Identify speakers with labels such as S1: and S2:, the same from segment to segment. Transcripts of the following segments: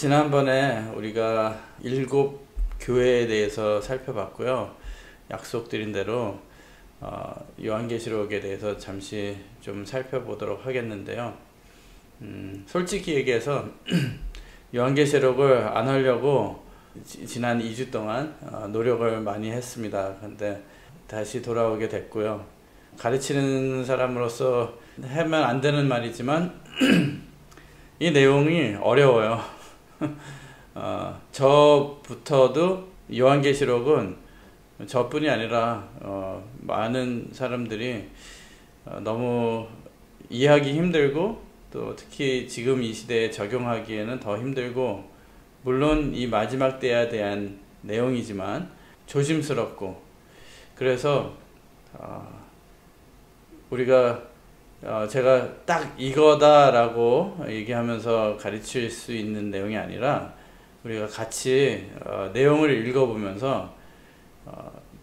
S1: 지난번에 우리가 7교회에 대해서 살펴봤고요. 약속드린 대로 요한계시록에 대해서 잠시 좀 살펴보도록 하겠는데요. 솔직히 얘기해서 요한계시록을 안 하려고 지난 2주 동안 노력을 많이 했습니다. 근데 다시 돌아오게 됐고요. 가르치는 사람으로서 하면 안 되는 말이지만 이 내용이 어려워요. 저부터도 요한계시록은 저뿐이 아니라 많은 사람들이 너무 이해하기 힘들고 또 특히 지금 이 시대에 적용하기에는 더 힘들고, 물론 이 마지막 때에 대한 내용이지만 조심스럽고, 그래서 우리가 제가 딱 이거다라고 얘기하면서 가르칠 수 있는 내용이 아니라 우리가 같이 내용을 읽어보면서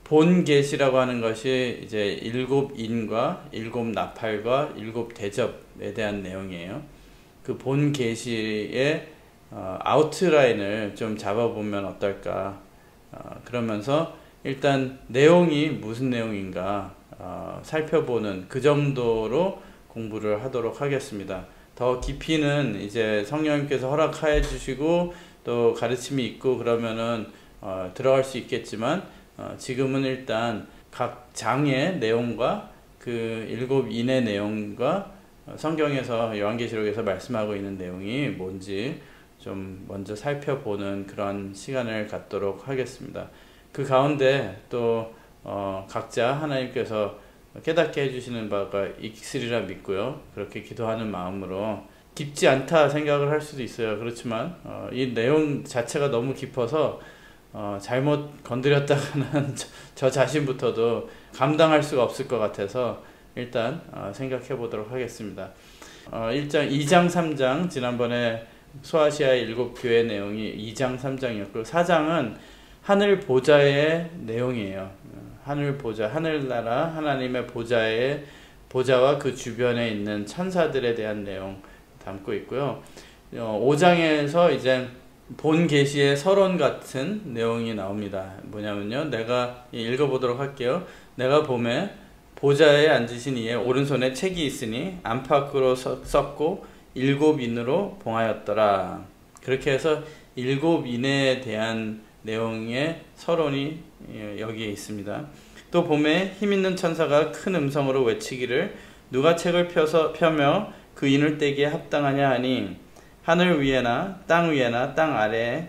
S1: 본 계시라고 하는 것이 이제 7인과 7나팔과 7대접에 대한 내용이에요. 그 본 계시의 아웃라인을 좀 잡아보면 어떨까. 그러면서 일단 내용이 무슨 내용인가 살펴보는 그 정도로 공부를 하도록 하겠습니다. 더 깊이는 이제 성령님께서 허락해 주시고 또 가르침이 있고 그러면은 들어갈 수 있겠지만, 지금은 일단 각 장의 내용과 그 7인의 내용과 성경에서 요한계시록에서 말씀하고 있는 내용이 뭔지 좀 먼저 살펴보는 그런 시간을 갖도록 하겠습니다. 그 가운데 또 각자 하나님께서 깨닫게 해주시는 바가 있으리라 믿고요. 그렇게 기도하는 마음으로, 깊지 않다 생각을 할 수도 있어요. 그렇지만 이 내용 자체가 너무 깊어서 잘못 건드렸다가는 저 자신부터도 감당할 수가 없을 것 같아서 일단 생각해 보도록 하겠습니다. 2장 3장 지난번에 소아시아의 7교회 내용이 2장 3장이었고 4장은 하늘 보좌의 내용이에요. 하늘 보좌, 하늘나라 하나님의 보좌와 그 주변에 있는 천사들에 대한 내용 담고 있고요. 5장에서 이제 본 계시의 서론 같은 내용이 나옵니다. 뭐냐면요, 내가 읽어보도록 할게요. 내가 봄에 보좌에 앉으신 이의 오른손에 책이 있으니 안팎으로 썼고 7인으로 봉하였더라. 그렇게 해서 7인에 대한 내용의 서론이 여기에 있습니다. 또 봄에 힘있는 천사가 큰 음성으로 외치기를, 누가 책을 펴며 그 인을 떼기에 합당하냐 하니, 하늘 위에나 땅 위에나 땅 아래에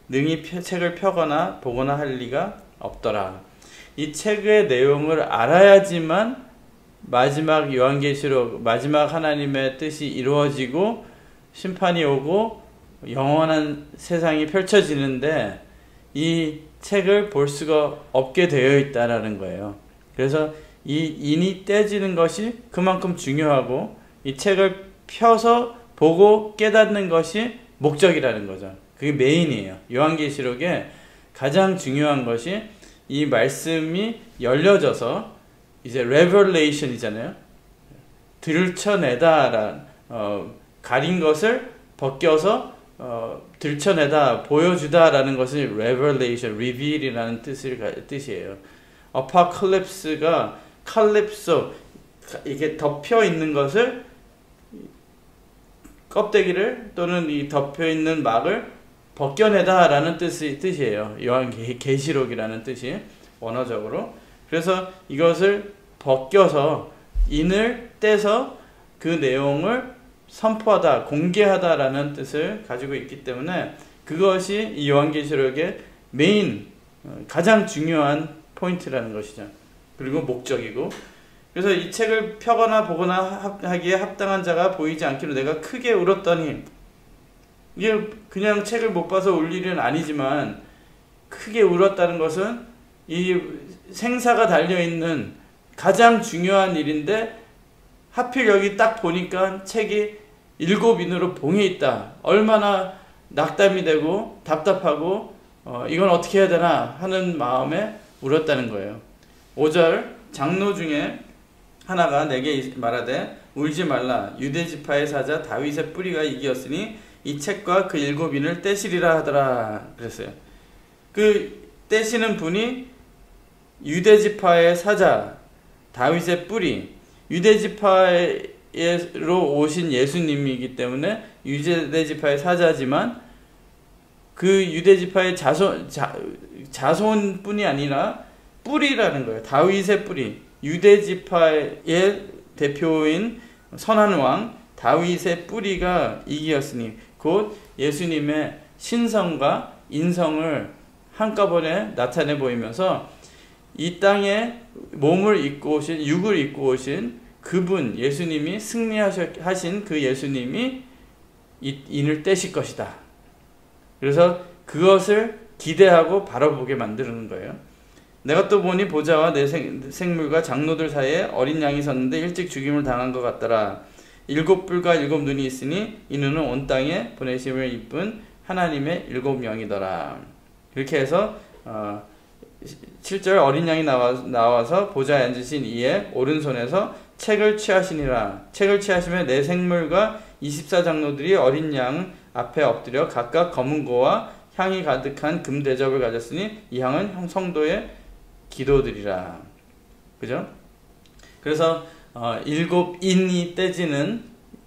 S1: 능히 책을 펴거나 보거나 할 리가 없더라. 이 책의 내용을 알아야지만 마지막 요한계시록, 마지막 하나님의 뜻이 이루어지고 심판이 오고 영원한 세상이 펼쳐지는데 이 책을 볼 수가 없게 되어 있다라는 거예요. 그래서 이 인이 떼지는 것이 그만큼 중요하고, 이 책을 펴서 보고 깨닫는 것이 목적이라는 거죠. 그게 메인이에요. 요한계시록에 가장 중요한 것이 이 말씀이 열려져서 이제 revelation이잖아요. 들춰내다, 가린 것을 벗겨서 들춰내다, 보여주다라는 것이 revelation, reveal이라는 뜻이에요. apocalypse가 칼립소, 이게 덮여 있는 것을, 껍데기를 또는 이 덮여 있는 막을 벗겨내다라는 뜻이에요. 요한계시록이라는 뜻이 원어적으로. 그래서 이것을 벗겨서 인을 떼서 그 내용을 선포하다, 공개하다라는 뜻을 가지고 있기 때문에 그것이 이 요한계시록의 메인, 가장 중요한 포인트라는 것이죠. 그리고 목적이고, 그래서 이 책을 펴거나 보거나 하기에 합당한 자가 보이지 않기로 내가 크게 울었더니, 이게 그냥 책을 못 봐서 울 일은 아니지만 크게 울었다는 것은 이 생사가 달려있는 가장 중요한 일인데 하필 여기 딱 보니까 책이 7인으로 봉해 있다. 얼마나 낙담이 되고 답답하고 이건 어떻게 해야 되나 하는 마음에 울었다는 거예요. 5절, 장로 중에 하나가 내게 말하되 울지 말라. 유대 지파의 사자 다윗의 뿌리가 이기었으니 이 책과 그 7인을 떼시리라 하더라 그랬어요. 그 떼시는 분이 유대지파의 사자 다윗의 뿌리, 유대지파로 오신 예수님이기 때문에 유대지파의 사자지만 그 유대지파의 자손뿐이 아니라 뿌리라는 거예요. 다윗의 뿌리, 유대지파의 대표인 선한 왕 다윗의 뿌리가 이기였으니 곧 예수님의 신성과 인성을 한꺼번에 나타내 보이면서 이 땅에 몸을 입고 오신, 육을 입고 오신 그분 예수님이 승리하신 그 예수님이 인을 떼실 것이다. 그래서 그것을 기대하고 바라보게 만드는 거예요. 내가 또 보니 보좌와 내 생물과 장로들 사이에 어린 양이 섰는데 일찍 죽임을 당한 것 같더라. 7뿔과 7눈이 있으니 이 눈은 온 땅에 보내심을 입은 하나님의 7영이더라. 이렇게 해서 7절 어린 양이 나와서 보좌에 앉으신 이의 오른손에서 책을 취하시니라. 책을 취하시면 내 생물과 24장로들이 어린 양 앞에 엎드려 각각 검은 고와 향이 가득한 금 대접을 가졌으니 이 향은 성도의 기도들이라. 그죠? 그래서 7인이 떼지는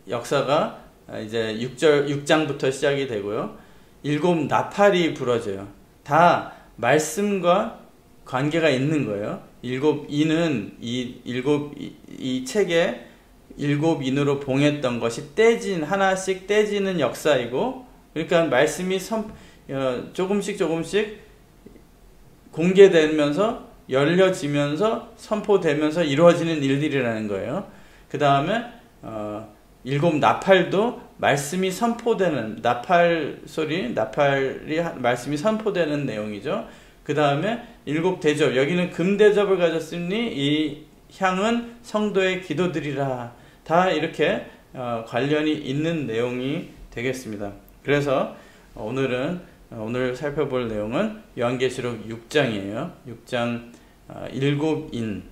S1: 역사가 이제 6장부터 시작이 되고요. 7 나팔이 부러져요. 다 말씀과 관계가 있는 거예요. 7인은 이 책에 7인으로 봉했던 것이 하나씩 떼지는 역사이고, 그러니까 말씀이 조금씩 공개되면서 열려지면서 선포되면서 이루어지는 일들이라는 거예요. 그 다음에 7 나팔도 말씀이 선포되는 나팔이 말씀이 선포되는 내용이죠. 그 다음에 7 대접, 여기는 금 대접을 가졌으니 이 향은 성도의 기도들이라. 다 이렇게 관련이 있는 내용이 되겠습니다. 그래서 오늘 살펴볼 내용은 요한계시록 6장이에요. 6장 7인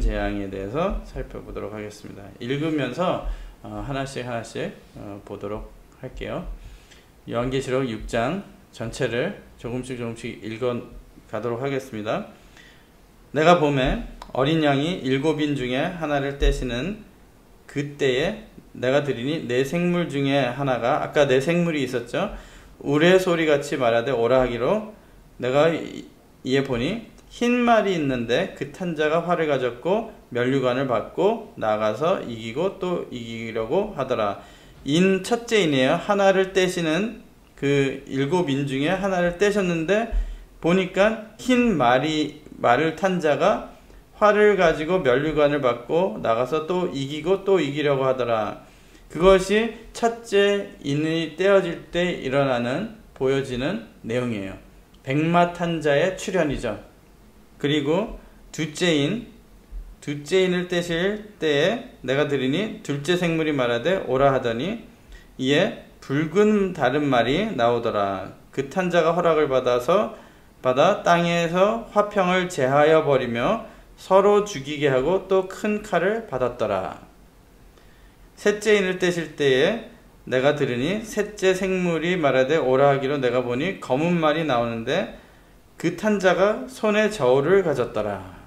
S1: 재앙에 대해서 살펴보도록 하겠습니다. 읽으면서 하나씩 보도록 할게요. 요한계시록 6장 전체를 조금씩 읽어 가도록 하겠습니다. 내가 보매 어린 양이 7인 중에 하나를 떼시는 그때에 내가 들으니 내 생물 중에 하나가, 아까 내 생물이 있었죠, 우레소리같이 말하되 오라 하기로, 내가 이에 보니 흰 말이 있는데 그 탄자가 활을 가졌고 면류관을 받고 나가서 이기고 또 이기려고 하더라. 첫째 인이에요. 하나를 떼시는 그 7인 중에 하나를 떼셨는데 보니까 흰 말을 탄 자가 활을 가지고 면류관을 받고 나가서 또 이기고 또 이기려고 하더라. 그것이 첫째 인이 떼어질 때 보여지는 내용이에요. 백마 탄 자의 출현이죠. 그리고 둘째 인을 떼실 때에 내가 들으니 둘째 생물이 말하되 오라 하더니 이에 붉은 다른 말이 나오더라. 그 탄 자가 허락을 받아 땅에서 화평을 제하여 버리며 서로 죽이게 하고 또 큰 칼을 받았더라. 셋째 인을 떼실 때에 내가 들으니 셋째 생물이 말하되 오라 하기로 내가 보니 검은 말이 나오는데 그 탄 자가 손에 저울을 가졌더라.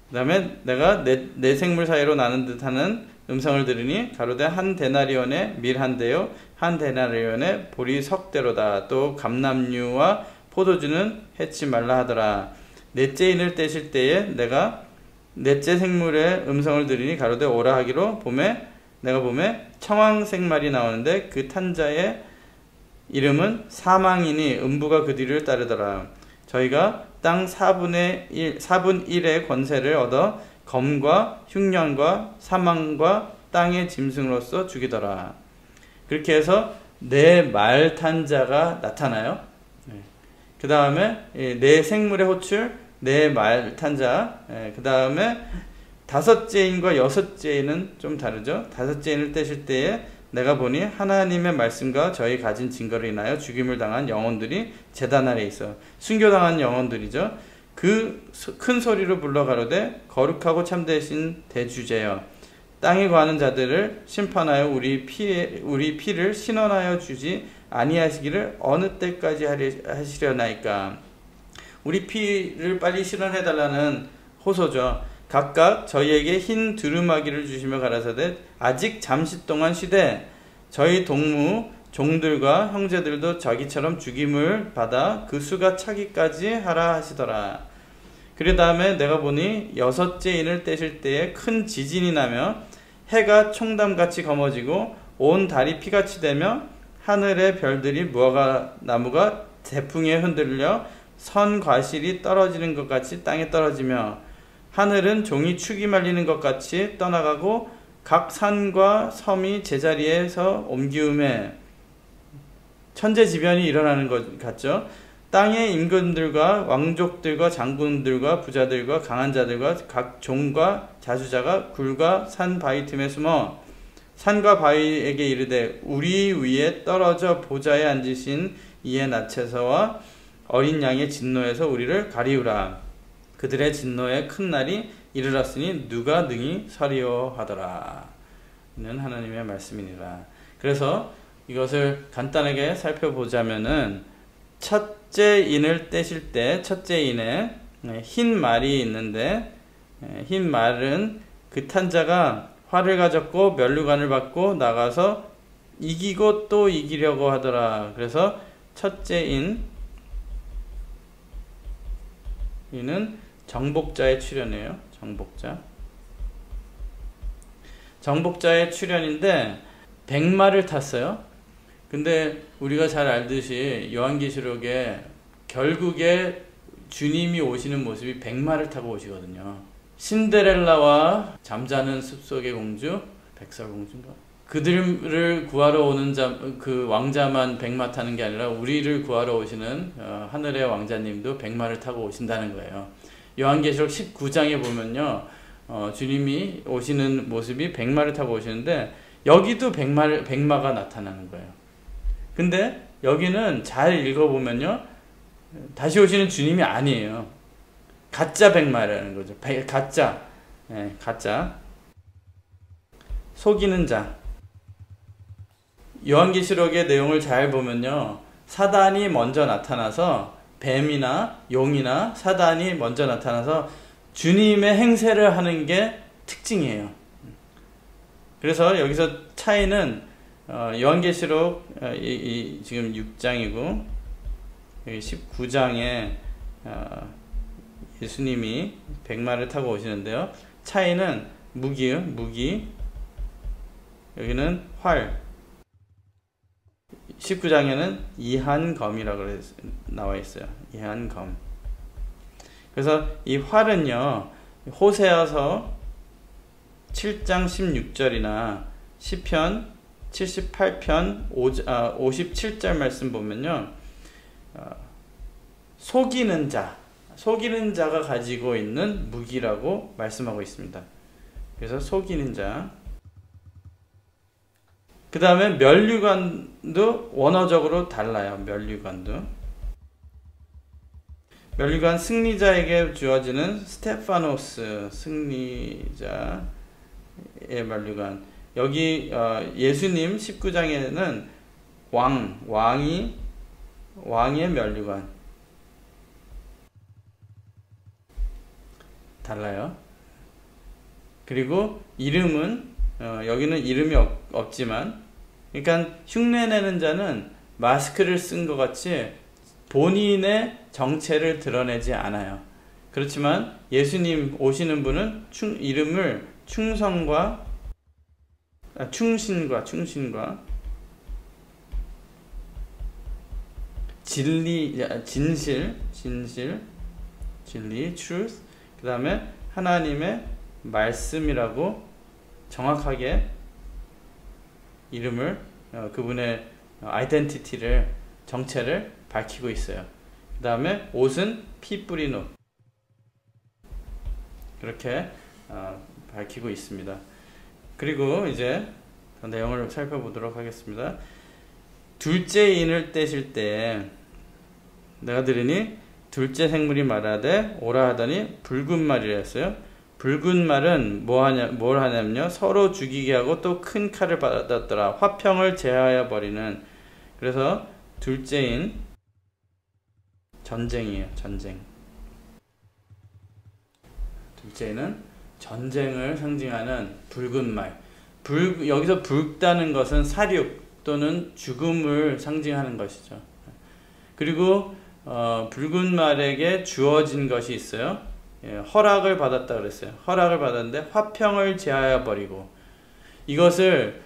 S1: 그 다음에 내가 내 생물 사이로 나는 듯하는 음성을 들으니 가로되 한 데나리온의 밀 한 대요 한 데나리온의 보리 석 대로다. 또 감람류와 포도주는 해치 말라 하더라. 넷째 인을 떼실 때에 내가 넷째 생물의 음성을 들으니 가로되 오라 하기로 내가 보매 청황색 말이 나오는데 그 탄 자의 이름은 사망이니 음부가 그 뒤를 따르더라. 저희가 땅 4분 1의 권세를 얻어 검과 흉년과 사망과 땅의 짐승으로서 죽이더라. 그렇게 해서 네 말 탄 자가 나타나요. 그 다음에 네 생물의 호출, 네 말 탄 자, 그 다음에 다섯째 인과 여섯째 인은 좀 다르죠. 다섯째 인을 떼실 때에 내가 보니 하나님의 말씀과 저희 가진 증거를 인하여 죽임을 당한 영혼들이 제단 아래 있어. 순교당한 영혼들이죠. 그 큰 소리로 불러 가로되 거룩하고 참되신 대주제여, 땅에 거하는 자들을 심판하여 우리 피를 신원하여 주지 아니하시기를 어느 때까지 하시려나이까. 우리 피를 빨리 신원해달라는 호소죠. 각각 저희에게 흰 두루마기를 주시며 가라사대 아직 잠시 동안 쉬되 저희 동무 종들과 형제들도 자기처럼 죽임을 받아 그 수가 차기까지 하라 하시더라. 그 다음에 내가 보니 여섯째 인을 떼실 때에 큰 지진이 나며 해가 총담같이 검어지고 온 달이 피같이 되며 하늘의 별들이 무화과 나무가 태풍에 흔들려 선 과실이 떨어지는 것 같이 땅에 떨어지며 하늘은 종이 축이 말리는 것 같이 떠나가고 각 산과 섬이 제자리에서 옮기움에 천재지변이 일어나는 것 같죠. 땅의 임금들과 왕족들과 장군들과 부자들과 강한 자들과 각 종과 자수자가 굴과 산 바위 틈에 숨어 산과 바위에게 이르되 우리 위에 떨어져 보좌에 앉으신 이의 낯에서와 어린 양의 진노에서 우리를 가리우라. 그들의 진노의 큰 날이 이르렀으니 누가 능히 서리오 하더라. 이는 하나님의 말씀이니라. 그래서 이것을 간단하게 살펴보자면은 첫째 인을 떼실 때 첫째 인에 흰 말이 있는데 흰 말은 그 탄자가 활을 가졌고 면류관을 받고 나가서 이기고 또 이기려고 하더라. 그래서 첫째 이는 정복자의 출현이에요. 정복자의 출현인데 백마를 탔어요. 근데 우리가 잘 알듯이 요한계시록에 결국에 주님이 오시는 모습이 백마를 타고 오시거든요. 신데렐라와 잠자는 숲속의 공주, 백설공주인가? 그들을 구하러 오는 그 왕자만 백마 타는 게 아니라 우리를 구하러 오시는 하늘의 왕자님도 백마를 타고 오신다는 거예요. 요한계시록 19장에 보면요, 주님이 오시는 모습이 백마를 타고 오시는데 여기도 백마가 나타나는 거예요. 근데 여기는 잘 읽어보면요, 다시 오시는 주님이 아니에요. 가짜 백마라는 거죠. 가짜. 가짜. 속이는 자. 요한계시록의 내용을 잘 보면요, 사단이 먼저 나타나서 뱀이나 용이나 사단이 먼저 나타나서 주님의 행세를 하는 게 특징이에요. 그래서 여기서 차이는 요한계시록 지금 6장이고 여기 19장에 예수님이 백마를 타고 오시는데요. 차이는 무기요. 무기. 여기는 활. 19장에는 이한검이라고 나와 있어요. 이한검. 그래서 이 활은요, 호세아서 7장 16절이나 시편 78편 57절 말씀 보면요, 속이는 자가 가지고 있는 무기라고 말씀하고 있습니다. 그래서 속이는 자. 그 다음에 면류관도 원어적으로 달라요. 면류관 승리자에게 주어지는 스테파노스, 승리자의 면류관. 여기 예수님 19장에는 왕의 면류관. 달라요. 그리고 이름은 여기는 이름이 없지만, 그러니까 흉내내는 자는 마스크를 쓴 것 같이 본인의 정체를 드러내지 않아요. 그렇지만 예수님 오시는 분은 이름을 충신과 진리, truth, 그 다음에 하나님의 말씀이라고 정확하게 이름을, 그분의 아이덴티티를, 정체를 밝히고 있어요. 그 다음에 옷은 피 뿌린 옷, 그렇게 밝히고 있습니다. 그리고 이제 내용을 살펴보도록 하겠습니다. 둘째 인을 떼실 때 내가 들으니 둘째 생물이 말하되 오라 하더니 붉은 말이라 했어요. 붉은 말은 뭘 하냐면요. 서로 죽이게 하고 또 큰 칼을 받았더라. 화평을 제하여 버리는. 그래서 둘째인 전쟁이에요. 전쟁. 둘째는 전쟁을 상징하는 붉은 말. 여기서 붉다는 것은 사륙 또는 죽음을 상징하는 것이죠. 그리고 붉은 말에게 주어진 것이 있어요. 허락을 받았다 그랬어요. 허락을 받았는데 화평을 제하여 버리고, 이것을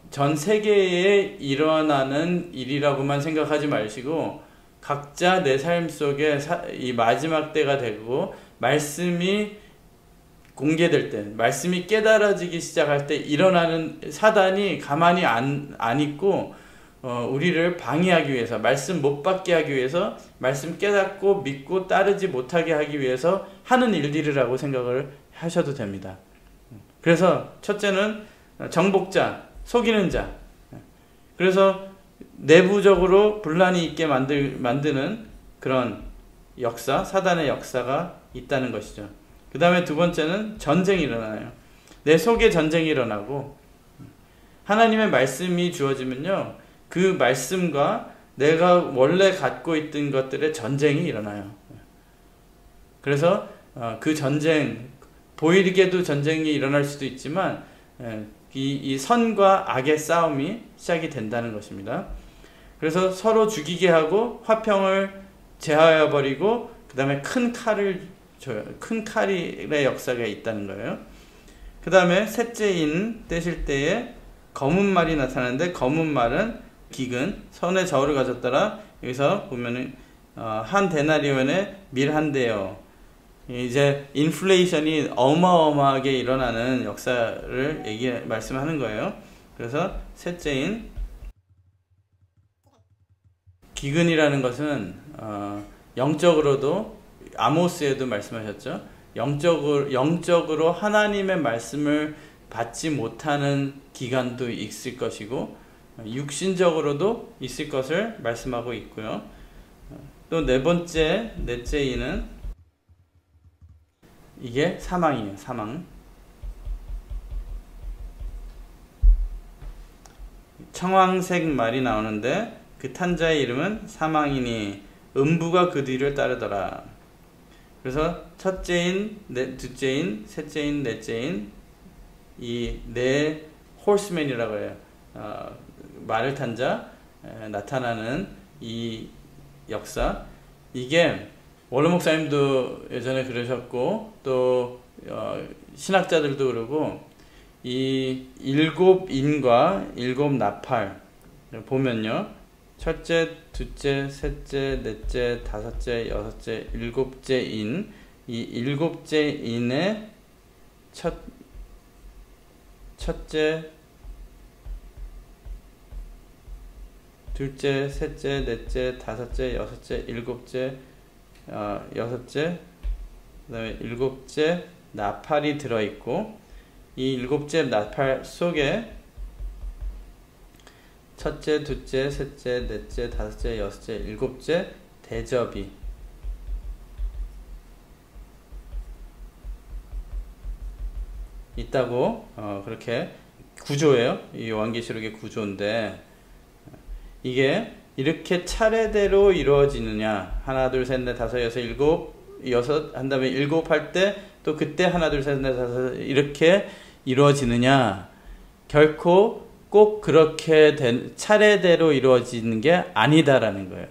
S1: 전 세계에 일어나는 일이라고만 생각하지 마시고 각자 내 삶 속에 이 마지막 때가 되고 말씀이 공개될 때, 말씀이 깨달아지기 시작할 때 일어나는 사단이 가만히 안 있고 우리를 방해하기 위해서, 말씀 못 받게 하기 위해서, 말씀 깨닫고 믿고 따르지 못하게 하기 위해서 하는 일들이라고 생각을 하셔도 됩니다. 그래서 첫째는 정복자, 속이는 자. 그래서 내부적으로 분란이 있게 만드는 그런 역사, 사단의 역사가 있다는 것이죠. 그 다음에 두 번째는 전쟁이 일어나요. 내 속에 전쟁이 일어나고, 하나님의 말씀이 주어지면요, 그 말씀과 내가 원래 갖고 있던 것들의 전쟁이 일어나요. 그래서 그 전쟁, 보이게도 전쟁이 일어날 수도 있지만 이 선과 악의 싸움이 시작이 된다는 것입니다. 그래서 서로 죽이게 하고 화평을 제하여 버리고 그 다음에 큰 칼을 줘요. 큰 칼의 역사가 있다는 거예요. 그 다음에 셋째인 떼실 때에 검은 말이 나타나는데, 검은 말은 기근, 선의 저울을 가졌더라. 여기서 보면은 한 데나리온에 밀 한 대요. 이제 인플레이션이 어마어마하게 일어나는 역사를 말씀하는 거예요. 그래서 셋째인 기근이라는 것은 영적으로도 아모스에도 말씀하셨죠. 영적으로 하나님의 말씀을 받지 못하는 기간도 있을 것이고 육신적으로도 있을 것을 말씀하고 있고요. 또 넷째 이는 이게 사망이에요. 사망. 청황색 말이 나오는데 그 탄 자의 이름은 사망이니 음부가 그 뒤를 따르더라. 그래서 첫째인, 둘째인, 셋째인, 넷째인 이 네 홀스맨이라고 해요. 말을 탄 자 나타나는 이 역사, 이게 원로 목사님도 예전에 그러셨고 또 신학자들도 그러고, 이 일곱 인과 일곱 나팔 보면요, 첫째, 둘째, 셋째, 넷째, 다섯째, 여섯째, 일곱째 인, 이 일곱째 인의 첫째, 둘째, 셋째, 넷째, 다섯째, 여섯째, 일곱째, 여섯째, 그 다음에 일곱째 나팔이 들어있고, 이 일곱째 나팔 속에 첫째, 둘째, 셋째, 넷째, 다섯째, 여섯째, 일곱째 대접이 있다고 그렇게 구조예요. 이 요한계시록의 구조인데, 이게 이렇게 차례대로 이루어지느냐, 하나 둘 셋 넷 다섯 여섯 일곱, 여섯 한 다음에 일곱 할 때 또 그때 하나 둘 셋 넷 다섯 이렇게 이루어지느냐, 결코 꼭 그렇게 차례대로 이루어지는 게 아니다라는 거예요.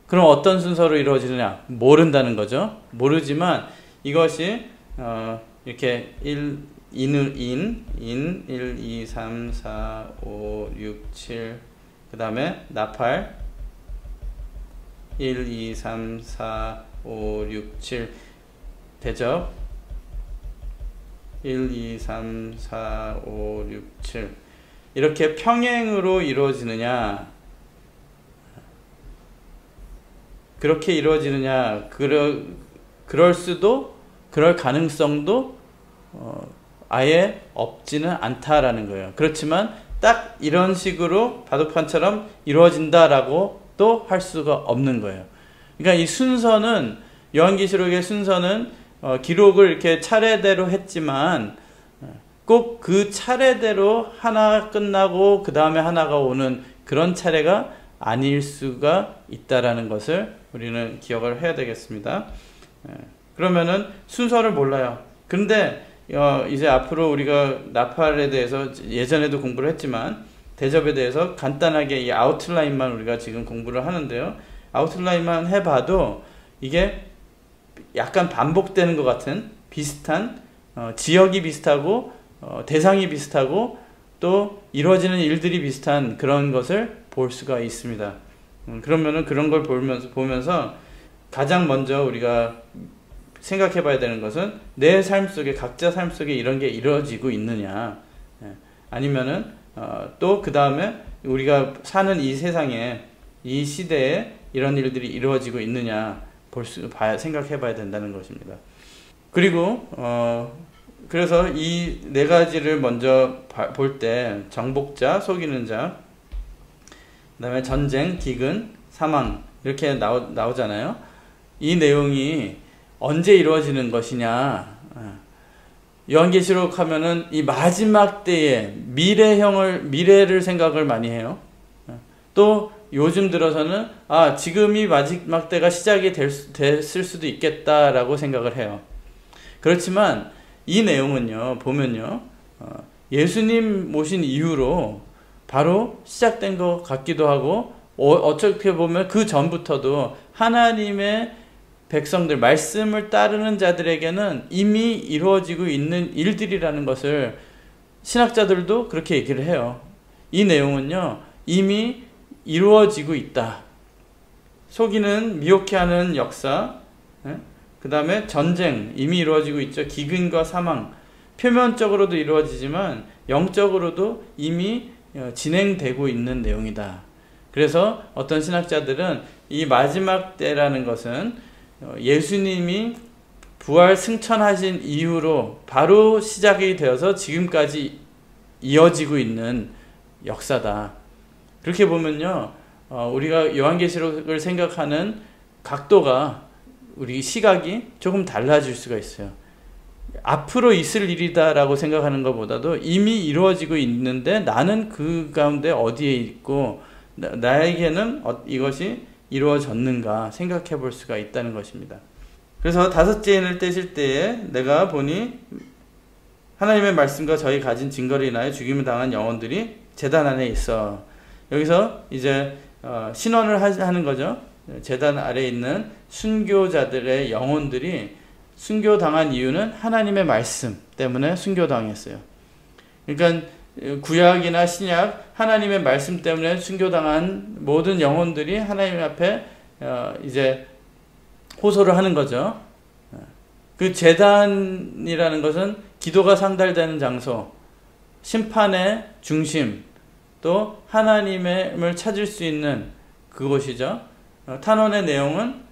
S1: 그럼 어떤 순서로 이루어지느냐 모른다는 거죠. 모르지만 이것이 이렇게 1, 2, 3, 4, 5, 6, 7, 그 다음에 나팔 1, 2, 3, 4, 5, 6, 7 대접 1, 2, 3, 4, 5, 6, 7 이렇게 평행으로 이루어지느냐, 그렇게 이루어지느냐, 그럴 수도, 그럴 가능성도 아예 없지는 않다라는 거예요. 그렇지만 딱 이런 식으로 바둑판처럼 이루어진다라고 또 할 수가 없는 거예요. 그러니까 이 순서는, 요한계시록의 순서는 기록을 이렇게 차례대로 했지만 꼭 그 차례대로 하나 끝나고 그 다음에 하나가 오는 그런 차례가 아닐 수가 있다라는 것을 우리는 기억을 해야 되겠습니다. 그러면은 순서를 몰라요. 그런데 이제 앞으로 우리가 나팔에 대해서 예전에도 공부를 했지만 대접에 대해서 간단하게 이 아웃라인만 우리가 지금 공부를 하는데요. 아웃라인만 해봐도 이게 약간 반복되는 것 같은 비슷한 지역이 비슷하고 대상이 비슷하고 또 이루어지는 일들이 비슷한 그런 것을 볼 수가 있습니다. 그러면은 그런 걸 보면서 가장 먼저 우리가 생각해 봐야 되는 것은 내 삶 속에 각자 삶 속에 이런 게 이루어지고 있느냐, 아니면은 또 그 다음에 우리가 사는 이 세상에 이 시대에 이런 일들이 이루어지고 있느냐 생각해 봐야 된다는 것입니다. 그리고 그래서 이 네 가지를 먼저 볼 때 정복자, 속이는 자, 그 다음에 전쟁, 기근, 사망 이렇게 나오잖아요. 이 내용이 언제 이루어지는 것이냐, 요한계시록 하면은 이 마지막 때에 미래를 생각을 많이 해요. 또 요즘 들어서는 지금이 마지막 때가 시작이 됐을 수도 있겠다라고 생각을 해요. 그렇지만 이 내용은요, 보면요, 예수님 모신 이후로 바로 시작된 것 같기도 하고, 어떻게 보면 그 전부터도 하나님의 백성들, 말씀을 따르는 자들에게는 이미 이루어지고 있는 일들이라는 것을 신학자들도 그렇게 얘기를 해요. 이 내용은요, 이미 이루어지고 있다. 속이는, 미혹해 하는 역사, 그 다음에 전쟁, 이미 이루어지고 있죠. 기근과 사망, 표면적으로도 이루어지지만 영적으로도 이미 진행되고 있는 내용이다. 그래서 어떤 신학자들은 이 마지막 때라는 것은 예수님이 부활 승천하신 이후로 바로 시작이 되어서 지금까지 이어지고 있는 역사다. 그렇게 보면요, 우리가 요한계시록을 생각하는 각도가, 우리 시각이 조금 달라질 수가 있어요. 앞으로 있을 일이다라고 생각하는 것보다도 이미 이루어지고 있는데 나는 그 가운데 어디에 있고 나에게는 이것이 이루어졌는가 생각해 볼 수가 있다는 것입니다. 그래서 다섯째 인을 떼실 때에 내가 보니 하나님의 말씀과 저희 가진 증거를 인하여 죽임을 당한 영혼들이 제단 안에 있어. 여기서 이제 신원을 하는 거죠. 제단 아래에 있는 순교자들의 영혼들이 순교당한 이유는 하나님의 말씀 때문에 순교당했어요. 그러니까 구약이나 신약 하나님의 말씀 때문에 순교당한 모든 영혼들이 하나님 앞에 이제 호소를 하는 거죠. 그 제단이라는 것은 기도가 상달되는 장소, 심판의 중심, 또 하나님을 찾을 수 있는 그곳이죠. 탄원의 내용은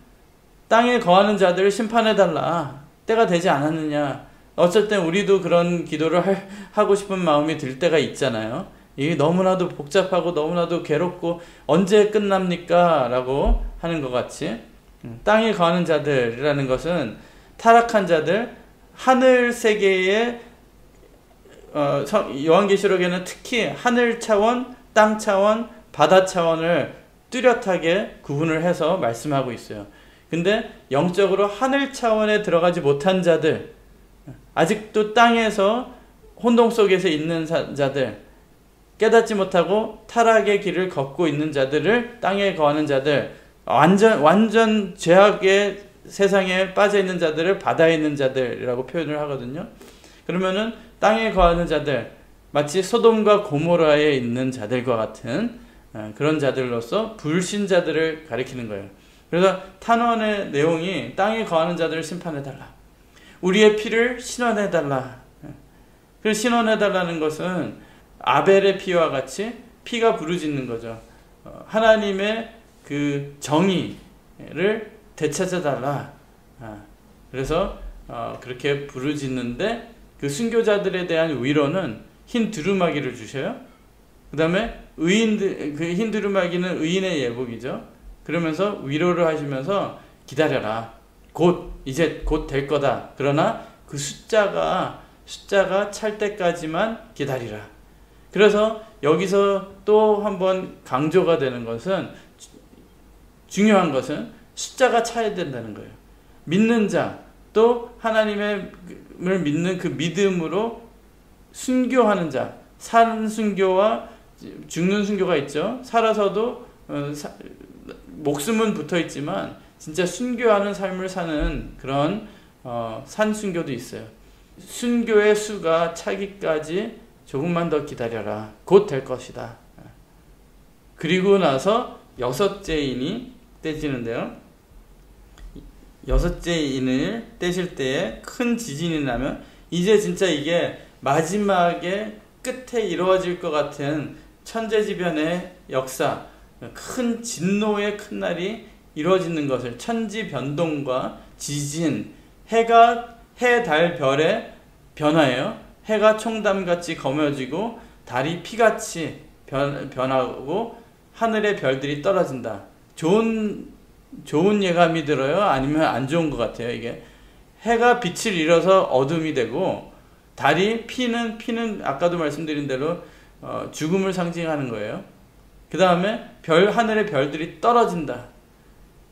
S1: 땅에 거하는 자들을 심판해달라. 때가 되지 않았느냐. 어쩔 땐 우리도 그런 기도를 하고 싶은 마음이 들 때가 있잖아요. 이게 너무나도 복잡하고 너무나도 괴롭고 언제 끝납니까? 라고 하는 것 같이, 땅에 거하는 자들이라는 것은 타락한 자들, 하늘 세계의 요한계시록에는 특히 하늘 차원, 땅 차원, 바다 차원을 뚜렷하게 구분을 해서 말씀하고 있어요. 근데 영적으로 하늘 차원에 들어가지 못한 자들, 아직도 땅에서 혼동 속에서 있는 자들, 깨닫지 못하고 타락의 길을 걷고 있는 자들을, 땅에 거하는 자들, 완전 죄악의 세상에 빠져 있는 자들을 바다에 있는 자들이라고 표현을 하거든요. 그러면은 땅에 거하는 자들, 마치 소돔과 고모라에 있는 자들과 같은 그런 자들로서 불신자들을 가리키는 거예요. 그래서 탄원의 내용이 땅에 거하는 자들을 심판해달라. 우리의 피를 신원해달라. 그 신원해달라는 것은 아벨의 피와 같이 피가 부르짖는 거죠. 하나님의 그 정의를 되찾아달라. 그래서 그렇게 부르짖는데 그 순교자들에 대한 위로는 흰 두루마기를 주셔요. 그 다음에 그 흰 두루마기는 의인의 예복이죠. 그러면서 위로를 하시면서 기다려라. 이제 곧 될 거다. 그러나 그 숫자가 찰 때까지만 기다리라. 그래서 여기서 또 한번 강조가 되는 것은, 중요한 것은 숫자가 차야 된다는 거예요. 믿는 자, 또 하나님을 믿는 그 믿음으로 순교하는 자, 사는 순교와 죽는 순교가 있죠. 살아서도 목숨은 붙어 있지만 진짜 순교하는 삶을 사는 그런 산순교도 있어요. 순교의 수가 차기까지 조금만 더 기다려라. 곧 될 것이다. 그리고 나서 여섯째 인이 떼지는데요. 여섯째 인을 떼실 때에 큰 지진이 나면 이제 진짜 이게 마지막에 끝에 이루어질 것 같은 천재지변의 역사, 큰 진노의 큰 날이 이루어지는 것을, 천지 변동과 지진, 해, 달, 별의 변화예요. 해가 총담같이 검어지고 달이 피같이 변하고 하늘의 별들이 떨어진다. 좋은 예감이 들어요? 아니면 안 좋은 것 같아요? 이게 해가 빛을 잃어서 어둠이 되고, 달이 피는 아까도 말씀드린 대로 죽음을 상징하는 거예요. 그 다음에 하늘의 별들이 떨어진다.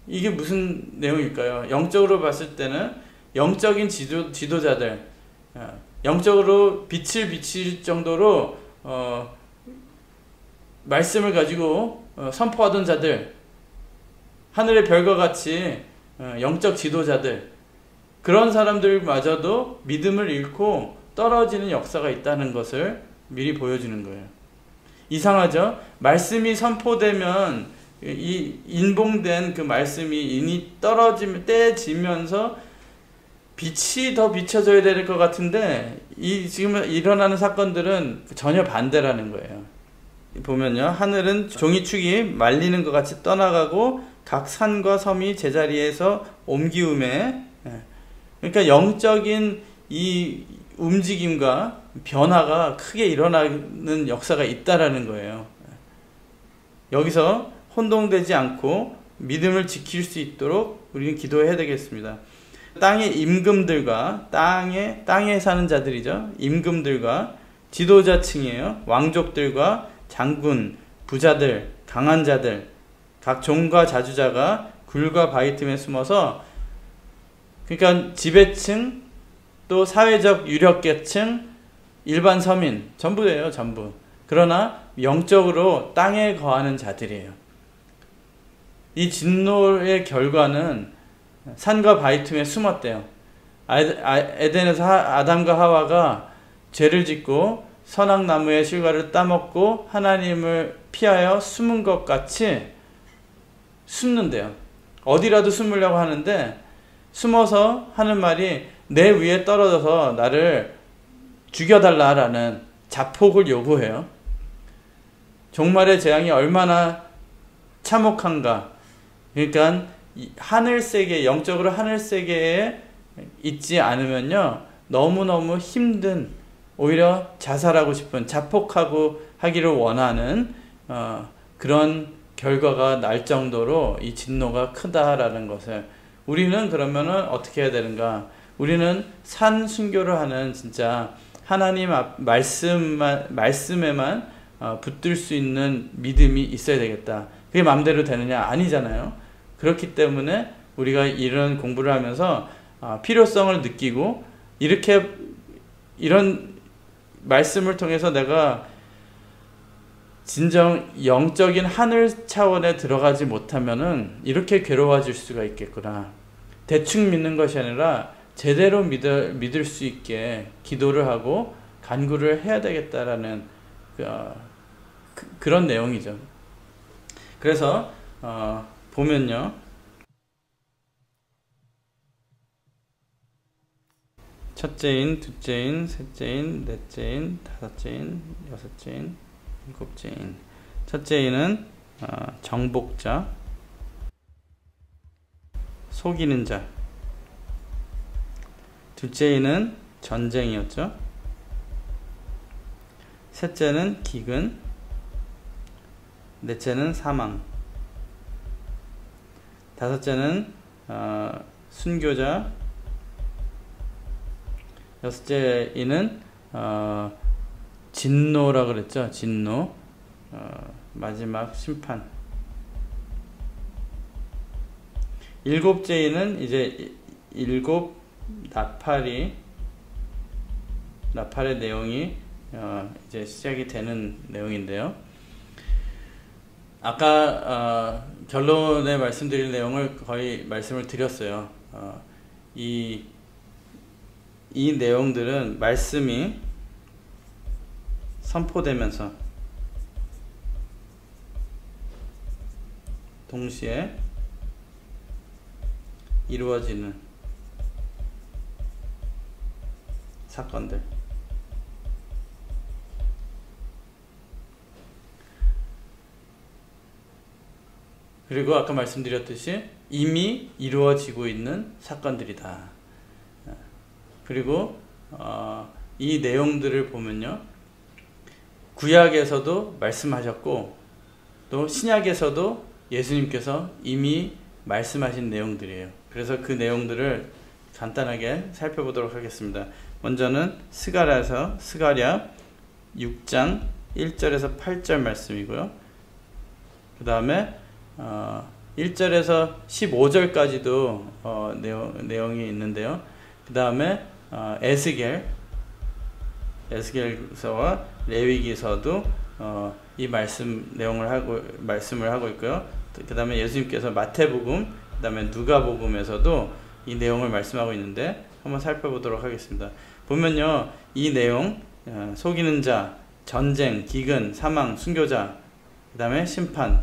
S1: 이게 무슨 내용일까요? 영적으로 봤을 때는 영적인 지도자들, 영적으로 빛을 비칠 정도로 말씀을 가지고 선포하던 자들, 하늘의 별과 같이 영적 지도자들, 그런 사람들마저도 믿음을 잃고 떨어지는 역사가 있다는 것을 미리 보여주는 거예요. 이상하죠? 말씀이 선포되면 이 인봉된 그 말씀이 인이 떼지면서 빛이 더 비춰져야 될 것 같은데, 지금 일어나는 사건들은 전혀 반대라는 거예요. 보면요, 하늘은 종이축이 말리는 것 같이 떠나가고 각 산과 섬이 제자리에서 옮기음에, 그러니까 영적인 이 움직임과 변화가 크게 일어나는 역사가 있다라는 거예요. 여기서 혼동되지 않고 믿음을 지킬 수 있도록 우리는 기도해야 되겠습니다. 땅의 임금들과 땅에 사는 자들이죠. 임금들과 지도자층이에요. 왕족들과 장군, 부자들, 강한 자들, 각 종과 자주자가 굴과 바위 틈에 숨어서, 그러니까 지배층, 또 사회적 유력계층, 일반 서민, 전부예요, 전부. 그러나 영적으로 땅에 거하는 자들이에요. 이 진노의 결과는 산과 바위 틈에 숨었대요. 에덴에서 아담과 하와가 죄를 짓고 선악나무의 실과를 따먹고 하나님을 피하여 숨은 것 같이 숨는데요. 어디라도 숨으려고 하는데, 숨어서 하는 말이 내 위에 떨어져서 나를 죽여달라라는 자폭을 요구해요. 종말의 재앙이 얼마나 참혹한가. 그러니까 하늘세계, 영적으로 하늘세계에 있지 않으면요, 너무너무 힘든, 오히려 자살하고 싶은, 자폭하고 하기를 원하는 그런 결과가 날 정도로 이 진노가 크다라는 것을, 우리는 그러면은 어떻게 해야 되는가? 우리는 산 순교를 하는, 진짜 하나님 말씀에만 붙들 수 있는 믿음이 있어야 되겠다. 그게 마음대로 되느냐? 아니잖아요. 그렇기 때문에 우리가 이런 공부를 하면서 필요성을 느끼고, 이런 말씀을 통해서 내가 진정 영적인 하늘 차원에 들어가지 못하면은 이렇게 괴로워질 수가 있겠구나. 대충 믿는 것이 아니라 제대로 믿을 수 있게 기도를 하고 간구를 해야 되겠다라는 그런 내용이죠. 그래서 보면요, 첫째인, 둘째인, 셋째인, 넷째인, 다섯째인, 여섯째인, 일곱째인. 첫째인은 정복자, 속이는 자. 둘째인은 전쟁이었죠. 셋째는 기근, 넷째는 사망, 다섯째는 순교자. 여섯째 이는 진노라 그랬죠. 진노. 마지막 심판. 일곱째 이는 이제 일곱 나팔의 내용이 이제 시작이 되는 내용인데요. 아까 결론에 말씀드릴 내용을 거의 말씀을 드렸어요. 이 내용들은 말씀이 선포되면서 동시에 이루어지는 사건들. 그리고 아까 말씀드렸듯이 이미 이루어지고 있는 사건들이다. 그리고 이 내용들을 보면요, 구약에서도 말씀하셨고 또 신약에서도 예수님께서 이미 말씀하신 내용들이에요. 그래서 그 내용들을 간단하게 살펴보도록 하겠습니다. 먼저는 스가랴 6장 1절에서 8절 말씀이고요. 그 다음에 1절에서 15절까지도 내용이 있는데요. 그 다음에 에스겔서와 레위기서도 이 말씀을 하고 있고요. 그 다음에 예수님께서 마태복음, 그 다음에 누가복음에서도 이 내용을 말씀하고 있는데 한번 살펴보도록 하겠습니다. 보면요, 이 내용, 속이는 자, 전쟁, 기근, 사망, 순교자, 그 다음에 심판,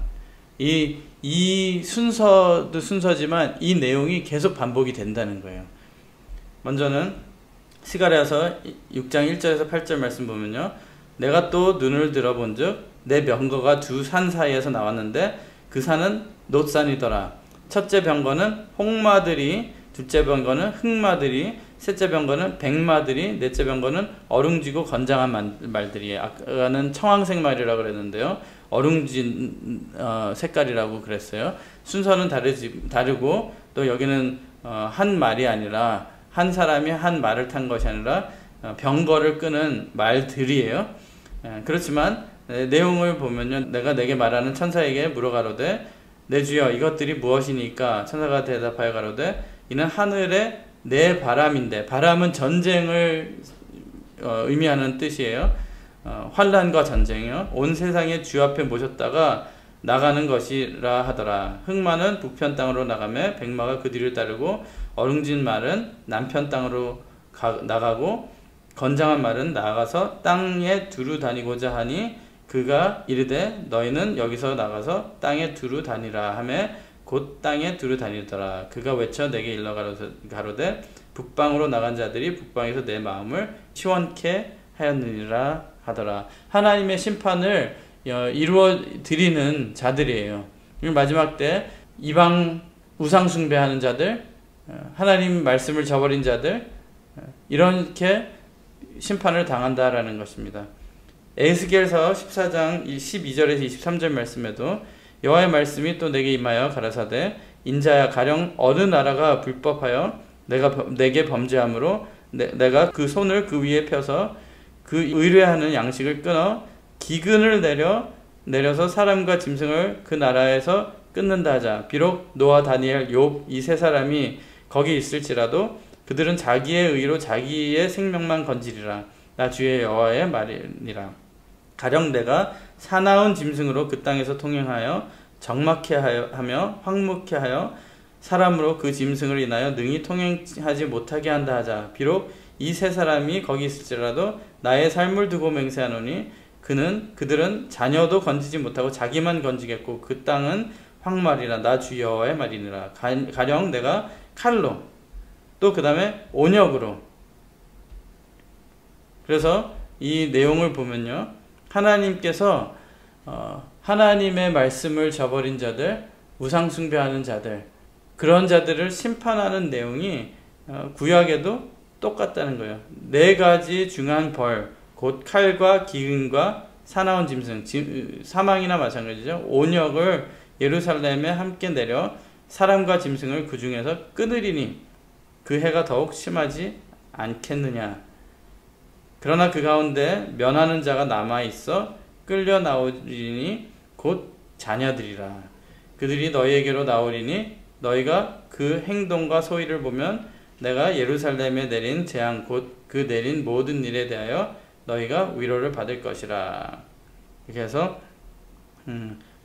S1: 이 순서도 순서지만 이 내용이 계속 반복이 된다는 거예요. 먼저는 스가랴서 6장 1절에서 8절 말씀 보면요, 내가 또 눈을 들어본즉 내 병거가 두 산 사이에서 나왔는데 그 산은 놋산이더라. 첫째 병거는 홍마들이, 둘째 병거는 흑마들이, 셋째 병거는 백마들이, 넷째 병거는 어룽지고 건장한 말들이. 아까는 청황색 말이라고 그랬는데요, 어룽진 색깔이라고 그랬어요. 순서는 다르고 또 여기는 한 말이 아니라 한 사람이 한 말을 탄 것이 아니라 병거를 끄는 말들이에요. 그렇지만 내용을 보면요, 내가 내게 말하는 천사에게 물어가로되 내 주여 이것들이 무엇이니까? 천사가 대답하여 가로되 이는 하늘의 내 바람인데, 바람은 전쟁을 의미하는 뜻이에요. 환난과 전쟁이요, 온 세상의 주 앞에 모셨다가 나가는 것이라 하더라. 흑마는 북편 땅으로 나가며 백마가 그 뒤를 따르고, 어룽진 말은 남편 땅으로 나가고, 건장한 말은 나가서 땅에 두루 다니고자 하니 그가 이르되 너희는 여기서 나가서 땅에 두루 다니라 하며 곧 땅에 두루 다니더라. 그가 외쳐 내게 일러 가로되 북방으로 나간 자들이 북방에서 내 마음을 시원케 하였느니라 하더라. 하나님의 심판을 이루어 드리는 자들이에요. 마지막 때 이방 우상 숭배하는 자들, 하나님 말씀을 저버린 자들, 이렇게 심판을 당한다라는 것입니다. 에스겔서 14장 12절에서 23절 말씀에도 여호와의 말씀이 또 내게 임하여 가라사대 인자야 가령 어느 나라가 불법하여 내게 범죄함으로 내가 그 손을 그 위에 펴서 그 의뢰하는 양식을 끊어 기근을 내려서 사람과 짐승을 그 나라에서 끊는다 하자. 비록 노아, 다니엘, 욥 이 세 사람이 거기 있을지라도 그들은 자기의 의로 자기의 생명만 건지리라. 나 주의 여호와의 말이니라. 가령 내가 사나운 짐승으로 그 땅에서 통행하여 적막케 하며 황무케 하여 사람으로 그 짐승을 인하여 능히 통행하지 못하게 한다 하자. 비록 이 세 사람이 거기 있을지라도 나의 삶을 두고 맹세하노니 그들은 자녀도 건지지 못하고 자기만 건지겠고 그 땅은 황말이라. 나 주 여호와의 말이니라. 가령 내가 칼로 또 그 다음에 온역으로. 그래서 이 내용을 보면요, 하나님께서 하나님의 말씀을 저버린 자들, 우상 숭배하는 자들, 그런 자들을 심판하는 내용이 구약에도 똑같다는 거예요. 네 가지 중한 벌, 곧 칼과 기근과 사나운 짐승, 사망이나 마찬가지죠. 온역을 예루살렘에 함께 내려 사람과 짐승을 그 중에서 끊으리니 그 해가 더욱 심하지 않겠느냐. 그러나 그 가운데 면하는 자가 남아있어 끌려 나오리니 곧 자녀들이라. 그들이 너희에게로 나오리니 너희가 그 행동과 소위를 보면 내가 예루살렘에 내린 재앙 곧 그 내린 모든 일에 대하여 너희가 위로를 받을 것이라. 이렇게 해서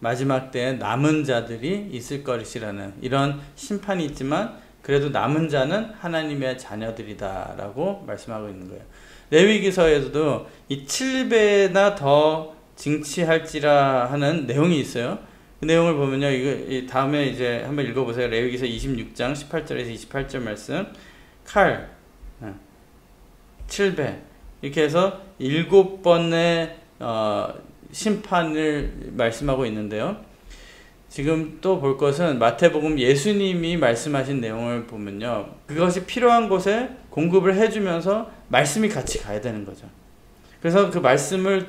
S1: 마지막 때에 남은 자들이 있을 것이라는 이런 심판이 있지만 그래도 남은 자는 하나님의 자녀들이다 라고 말씀하고 있는 거예요. 레위기서에서도 이 7배나 더 징치할지라 하는 내용이 있어요. 그 내용을 보면요, 이거 다음에 이제 한번 읽어보세요. 레위기서 26장 18절에서 28절 말씀. 칼 7배 이렇게 해서 7번의 심판을 말씀하고 있는데요. 지금 또 볼 것은 마태복음 예수님이 말씀하신 내용을 보면요, 그것이 필요한 곳에 공급을 해주면서 말씀이 같이 가야 되는 거죠. 그래서 그 말씀을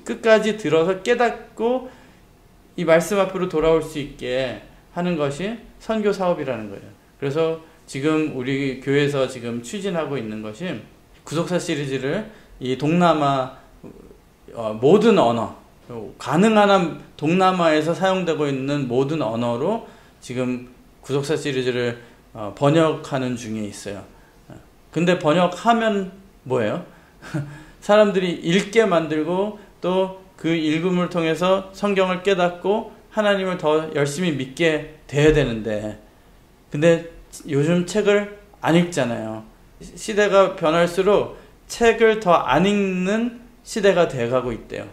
S1: 끝까지 들어서 깨닫고 이 말씀 앞으로 돌아올 수 있게 하는 것이 선교 사업이라는 거예요. 그래서 지금 우리 교회에서 지금 추진하고 있는 것이 구속사 시리즈를 이 동남아 모든 언어, 가능한 한 동남아에서 사용되고 있는 모든 언어로 지금 구속사 시리즈를 번역하는 중에 있어요. 근데 번역하면 뭐예요? 사람들이 읽게 만들고 또 그 읽음을 통해서 성경을 깨닫고 하나님을 더 열심히 믿게 돼야 되는데, 근데 요즘 책을 안 읽잖아요. 시대가 변할수록 책을 더 안 읽는 시대가 돼가고 있대요.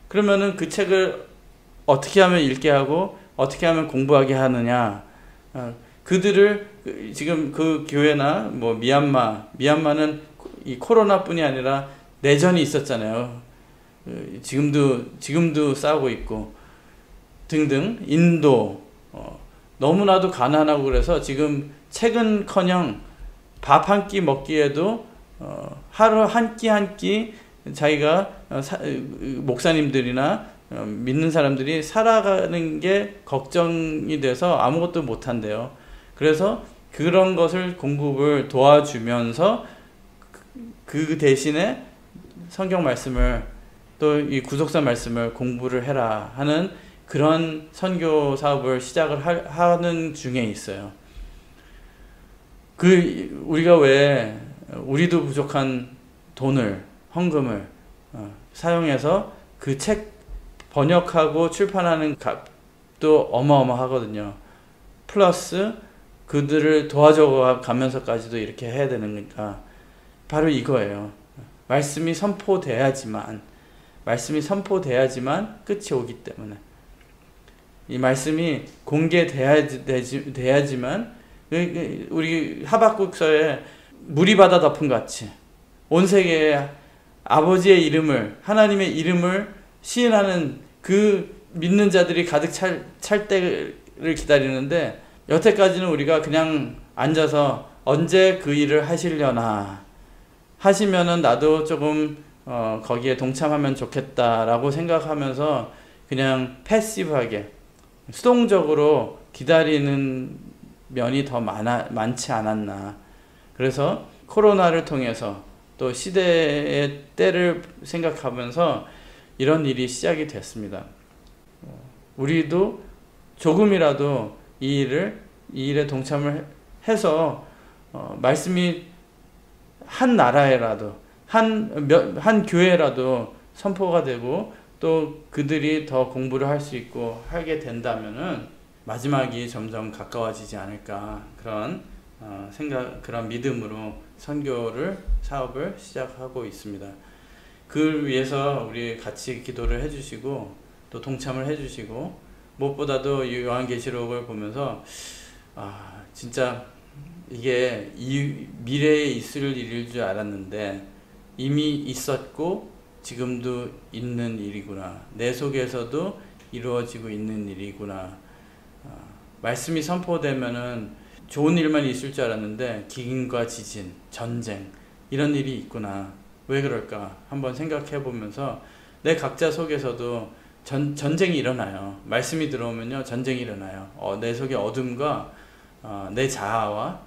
S1: 그러면은 그 책을 어떻게 하면 읽게 하고 어떻게 하면 공부하게 하느냐. 그들을 지금 그 교회나 뭐 미얀마는 이 코로나뿐이 아니라 내전이 있었잖아요. 지금도 싸우고 있고 등등. 인도 너무나도 가난하고 그래서 지금 책은커녕 밥 한 끼 먹기에도 하루 한 끼 자기가 목사님들이나 믿는 사람들이 살아가는 게 걱정이 돼서 아무것도 못한대요. 그래서 그런 것을 공급을 도와주면서 그 대신에 성경 말씀을 또 이 구속사 말씀을 공부를 해라 하는 그런 선교 사업을 시작을 하는 중에 있어요. 우리가 왜 우리도 부족한 돈을, 헌금을 사용해서 그 책 번역하고 출판하는 값도 어마어마하거든요. 플러스 그들을 도와줘 가면서까지도 이렇게 해야 되는 거니까 바로 이거예요. 말씀이 선포돼야지만 끝이 오기 때문에 이 말씀이 공개돼야지만 우리 하박국서에 물이 바다 덮은 같이 온 세계에 아버지의 이름을, 하나님의 이름을 시인하는 그 믿는 자들이 가득 찰 때를 기다리는데, 여태까지는 우리가 그냥 앉아서 언제 그 일을 하시려나, 하시면은 나도 조금 거기에 동참하면 좋겠다라고 생각하면서 그냥 패시브하게 수동적으로 기다리는 면이 더 많지 않았나. 그래서 코로나를 통해서 또 시대의 때를 생각하면서 이런 일이 시작이 됐습니다. 우리도 조금이라도 이 일에 동참을 해서 말씀이 한 나라에라도 한 교회라도 선포가 되고 또 그들이 더 공부를 할 수 있고 하게 된다면은 마지막이 점점 가까워지지 않을까, 그런 그런 믿음으로 사업을 시작하고 있습니다. 그를 위해서 우리 같이 기도를 해주시고 또 동참을 해주시고, 무엇보다도 이 요한계시록을 보면서 진짜 이게 미래에 있을 일일 줄 알았는데 이미 있었고 지금도 있는 일이구나, 내 속에서도 이루어지고 있는 일이구나. 말씀이 선포되면은 좋은 일만 있을 줄 알았는데 기근과 지진, 전쟁 이런 일이 있구나. 왜 그럴까 한번 생각해 보면서 내 각자 속에서도 전쟁이 일어나요. 말씀이 들어오면요 전쟁이 일어나요. 내 속의 어둠과 내 자아와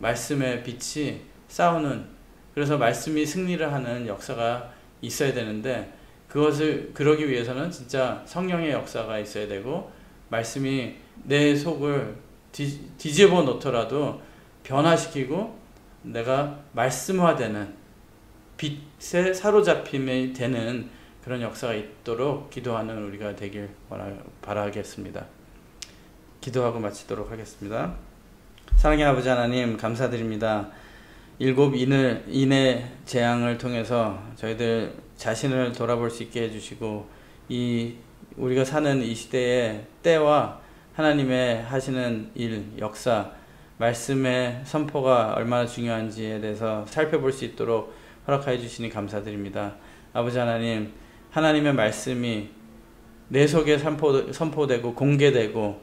S1: 말씀의 빛이 싸우는, 그래서 말씀이 승리를 하는 역사가 있어야 되는데, 그것을 그러기 위해서는 진짜 성령의 역사가 있어야 되고, 말씀이 내 속을 뒤집어 놓더라도 변화시키고 내가 말씀화되는, 빛에 사로잡힘이 되는 그런 역사가 있도록 기도하는 우리가 되길 바라겠습니다. 기도하고 마치도록 하겠습니다. 사랑의 아버지 하나님, 감사드립니다. 7 인의 재앙을 통해서 저희들 자신을 돌아볼 수 있게 해주시고, 우리가 사는 이 시대의 때와 하나님의 하시는 일, 역사, 말씀의 선포가 얼마나 중요한지에 대해서 살펴볼 수 있도록 허락하여 주시니 감사드립니다. 아버지 하나님, 하나님의 말씀이 내 속에 선포되고 공개되고,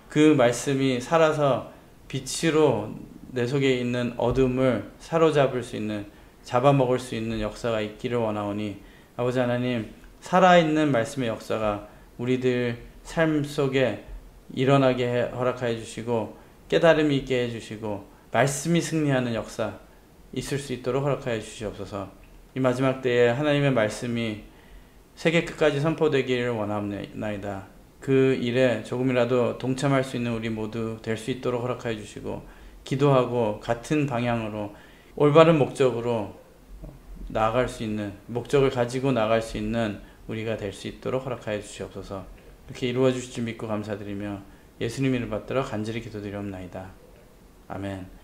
S1: 그 말씀이 살아서 빛으로 내 속에 있는 어둠을 사로잡을 수 있는, 잡아먹을 수 있는 역사가 있기를 원하오니, 아버지 하나님, 살아있는 말씀의 역사가 우리들 삶 속에 일어나게 허락하여 주시고, 깨달음이 있게 해주시고, 말씀이 승리하는 역사 있을 수 있도록 허락하여 주시옵소서. 이 마지막 때에 하나님의 말씀이 세계 끝까지 선포되기를 원하옵나이다. 그 일에 조금이라도 동참할 수 있는 우리 모두 될 수 있도록 허락하여 주시고, 기도하고 같은 방향으로 올바른 목적으로 나아갈 수 있는, 목적을 가지고 나아갈 수 있는 우리가 될 수 있도록 허락하여 주시옵소서. 이렇게 이루어 주실 줄 믿고 감사드리며 예수님 이름을 받들어 간절히 기도드리옵나이다. 아멘.